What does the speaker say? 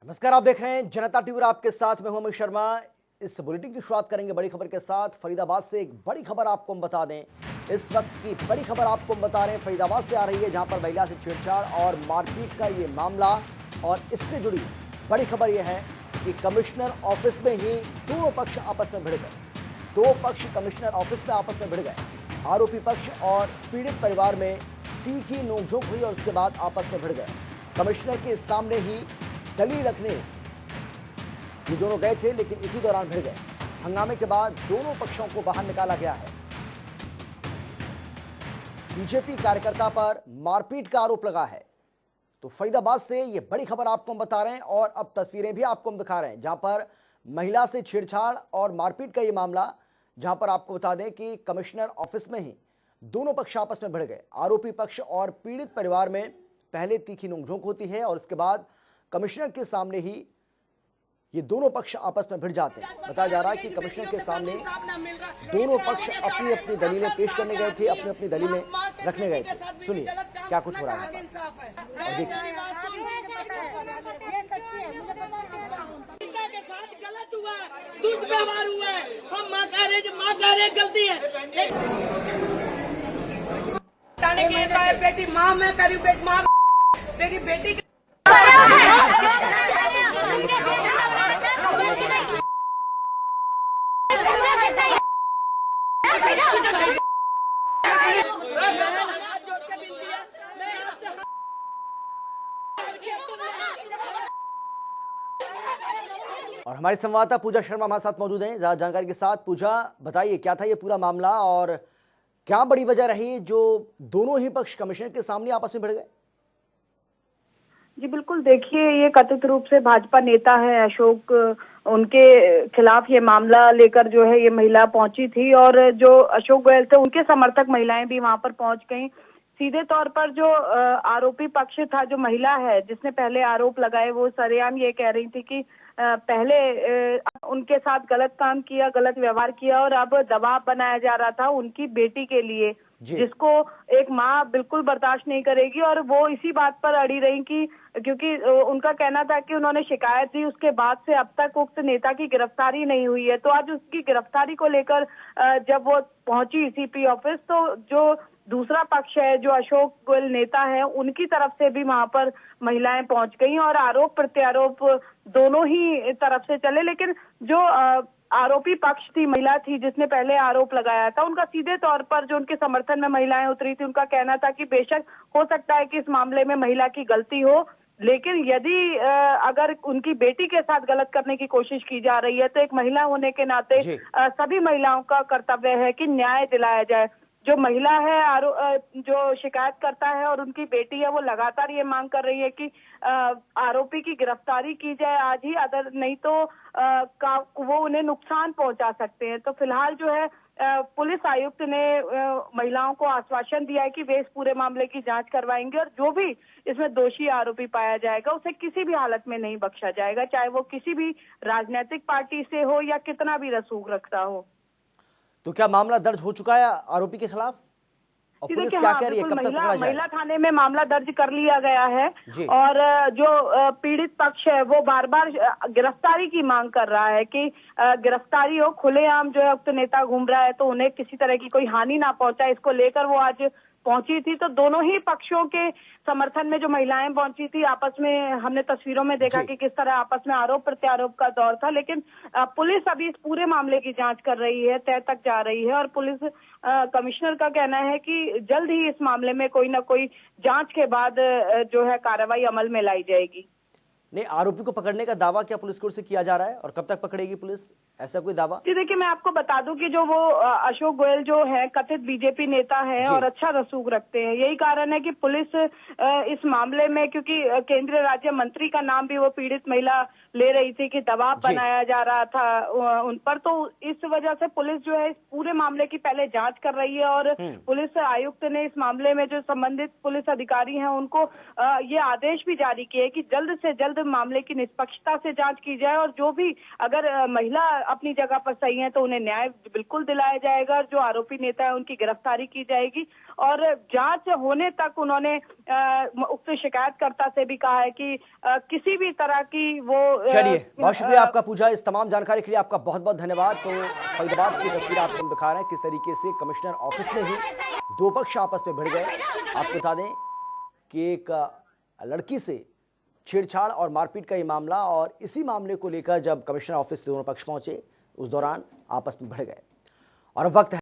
नमस्कार, आप देख रहे हैं जनता टीवी और आपके साथ मैं हूं अमित शर्मा। इस बुलेटिन की शुरुआत करेंगे बड़ी खबर के साथ। फरीदाबाद से एक बड़ी खबर आपको हम बता दें। इस वक्त की बड़ी खबर आपको हम बता रहे हैं, फरीदाबाद से आ रही है, जहां पर महिला से छेड़छाड़ और मारपीट का ये मामला। और इससे जुड़ी बड़ी खबर यह है कि कमिश्नर ऑफिस में ही दोनों पक्ष आपस में भिड़ गए। दो पक्ष कमिश्नर ऑफिस में आपस में भिड़ गए। आरोपी पक्ष और पीड़ित परिवार में तीखी नोकझोंक हुई और उसके बाद आपस में भिड़ गए। कमिश्नर के सामने ही दलील रखने ये दोनों गए थे, लेकिन इसी दौरान भिड़ गए। हंगामे के बाद दोनों पक्षों को बाहर निकाला गया है। बीजेपी कार्यकर्ता पर मारपीट का आरोप लगा है। तो फरीदाबाद से ये बड़ी खबर आपको हम बता रहे हैं और अब तस्वीरें भी आपको हम दिखा रहे हैं, जहां पर महिला से छेड़छाड़ और मारपीट का ये मामला, जहां पर आपको बता दें कि कमिश्नर ऑफिस में ही दोनों पक्ष आपस में भिड़ गए। आरोपी पक्ष और पीड़ित परिवार में पहले तीखी नोकझोंक होती है और उसके बाद कमिश्नर के सामने ही ये दोनों पक्ष आपस में भिड़ जाते हैं। बताया जा रहा है कि कमिश्नर के सामने दोनों पक्ष अपनी अपनी दलीलें पेश करने गए थे, अपनी अपनी दलीलें रखने गए थे। सुनिए क्या कुछ हो रहा है। के साथ गलत हुआ है, दुष्व्यवहार हुआ है। हम माँ कह रहे गलती है। बेटी माँ मैं करी, बेटी माँ मेरी बेटी और हमारी संवाददाता पूजा शर्मा हमारे साथ मौजूद हैं ज्यादा जानकारी के साथ। पूजा, बताइए क्या था ये पूरा मामला और क्या बड़ी वजह रही जो दोनों ही पक्ष कमिश्नर के सामने आपस में भिड़ गए? जी बिल्कुल, देखिए ये कथित रूप से भाजपा नेता है अशोक, उनके खिलाफ ये मामला लेकर जो है ये महिला पहुंची थी और जो अशोक गोयल थे उनके समर्थक महिलाएं भी वहां पर पहुंच गईं। सीधे तौर पर जो आरोपी पक्ष था, जो महिला है जिसने पहले आरोप लगाए, वो सरेआम ये कह रही थी कि पहले उनके साथ गलत काम किया, गलत व्यवहार किया और अब दबाव बनाया जा रहा था उनकी बेटी के लिए, जिसको एक माँ बिल्कुल बर्दाश्त नहीं करेगी। और वो इसी बात पर अड़ी रही कि क्योंकि उनका कहना था कि उन्होंने शिकायत दी, उसके बाद से अब तक उक्त नेता की गिरफ्तारी नहीं हुई है। तो आज उसकी गिरफ्तारी को लेकर जब वो पहुंची सीपी ऑफिस, तो जो दूसरा पक्ष है, जो अशोक गोयल नेता है, उनकी तरफ से भी वहां पर महिलाएं पहुंच गई और आरोप प्रत्यारोप दोनों ही तरफ से चले। लेकिन जो आरोपी पक्ष थी, महिला थी जिसने पहले आरोप लगाया था, उनका सीधे तौर पर जो उनके समर्थन में महिलाएं उतरी थी, उनका कहना था कि बेशक हो सकता है कि इस मामले में महिला की गलती हो, लेकिन यदि अगर उनकी बेटी के साथ गलत करने की कोशिश की जा रही है तो एक महिला होने के नाते सभी महिलाओं का कर्तव्य है कि न्याय दिलाया जाए। जो महिला है, जो शिकायत करता है और उनकी बेटी है, वो लगातार ये मांग कर रही है कि आरोपी की गिरफ्तारी की जाए आज ही, अगर नहीं तो वो उन्हें नुकसान पहुंचा सकते हैं। तो फिलहाल जो है पुलिस आयुक्त ने महिलाओं को आश्वासन दिया है कि वे इस पूरे मामले की जांच करवाएंगे और जो भी इसमें दोषी आरोपी पाया जाएगा उसे किसी भी हालत में नहीं बख्शा जाएगा, चाहे वो किसी भी राजनीतिक पार्टी से हो या कितना भी रसूख रखता हो। तो क्या मामला दर्ज हो चुका है आरोपी के खिलाफ और पुलिस क्या कह रही है, कब तक पकड़ा जाएगा? महिला थाने में मामला दर्ज कर लिया गया है और जो पीड़ित पक्ष है वो बार बार गिरफ्तारी की मांग कर रहा है कि गिरफ्तारी हो। खुलेआम जो है उक्त नेता घूम रहा है तो उन्हें किसी तरह की कोई हानि ना पहुंचाए, इसको लेकर वो आज पहुंची थी। तो दोनों ही पक्षों के समर्थन में जो महिलाएं पहुंची थी, आपस में हमने तस्वीरों में देखा कि किस तरह आपस में आरोप प्रत्यारोप का दौर था। लेकिन पुलिस अभी इस पूरे मामले की जांच कर रही है, तय तक जा रही है और पुलिस कमिश्नर का कहना है कि जल्द ही इस मामले में कोई ना कोई जांच के बाद जो है कार्रवाई अमल में लाई जाएगी। नहीं, आरोपी को पकड़ने का दावा क्या पुलिस की ओर से किया जा रहा है और कब तक पकड़ेगी पुलिस, ऐसा कोई दावा? जी देखिए, मैं आपको बता दूं कि जो वो अशोक गोयल जो है कथित बीजेपी नेता है और अच्छा रसूख रखते हैं, यही कारण है कि पुलिस इस मामले में, क्योंकि केंद्रीय राज्य मंत्री का नाम भी वो पीड़ित महिला ले रही थी कि दबाव बनाया जा रहा था उन पर, तो इस वजह से पुलिस जो है इस पूरे मामले की पहले जांच कर रही है और पुलिस आयुक्त ने इस मामले में जो संबंधित पुलिस अधिकारी हैं उनको ये आदेश भी जारी किए कि जल्द से जल्द बाद मामले की निष्पक्षता से जांच की जाए और जो भी अगर महिला अपनी जगह पर सही है तो उन्हें न्याय बिल्कुल दिलाया जाएगा और जो आरोपी नेता है उनकी गिरफ्तारी की जाएगी। और जांच होने तक उन्होंने उक्त शिकायतकर्ता से भी कहा है कि किसी भी तरह की वो चलिए, बहुत शुक्रिया आपका पूजा, इस तमाम जानकारी के लिए आपका बहुत बहुत धन्यवाद। तो फरीदाबाद की तस्वीर आपको हम दिखा रहे हैं किस तरीके से कमिश्नर ऑफिस में ही दो पक्ष आपस में भिड़ गए। आपको बता दें कि एक लड़की से छेड़छाड़ और मारपीट का ये मामला, और इसी मामले को लेकर जब कमिश्नर ऑफिस दोनों पक्ष पहुंचे उस दौरान आपस में भिड़ गए। और वक्त